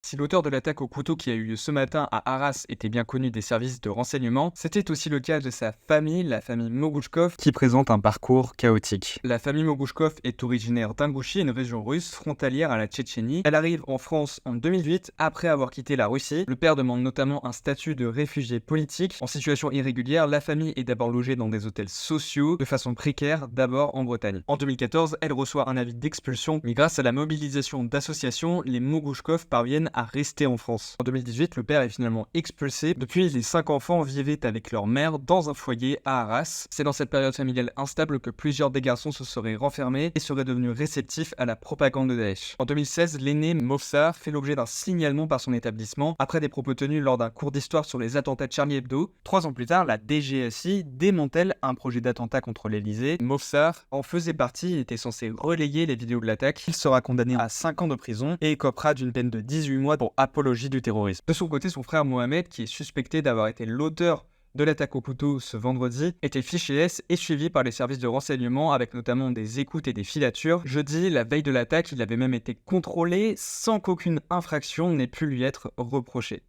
Si l'auteur de l'attaque au couteau qui a eu lieu ce matin à Arras était bien connu des services de renseignement, c'était aussi le cas de sa famille, la famille Mogouchkov, qui présente un parcours chaotique. La famille Mogouchkov est originaire d'Ingouchi, une région russe frontalière à la Tchétchénie. Elle arrive en France en 2008, après avoir quitté la Russie. Le père demande notamment un statut de réfugié politique. En situation irrégulière, la famille est d'abord logée dans des hôtels sociaux, de façon précaire, d'abord en Bretagne. En 2014, elle reçoit un avis d'expulsion, mais grâce à la mobilisation d'associations, les Mogouchkov parviennent à rester en France. En 2018, le père est finalement expulsé. Depuis, les 5 enfants vivaient avec leur mère dans un foyer à Arras. C'est dans cette période familiale instable que plusieurs des garçons se seraient renfermés et seraient devenus réceptifs à la propagande de Daesh. En 2016, l'aîné Mofsar fait l'objet d'un signalement par son établissement après des propos tenus lors d'un cours d'histoire sur les attentats de Charlie Hebdo. 3 ans plus tard, la DGSI démantèle un projet d'attentat contre l'Elysée. Mofsar en faisait partie et était censé relayer les vidéos de l'attaque. Il sera condamné à 5 ans de prison et écopera d'une peine de 18 mois pour apologie du terrorisme. De son côté, son frère Mohamed, qui est suspecté d'avoir été l'auteur de l'attaque au couteau ce vendredi, était fiché S et suivi par les services de renseignement avec notamment des écoutes et des filatures. Jeudi, la veille de l'attaque, il avait même été contrôlé sans qu'aucune infraction n'ait pu lui être reprochée.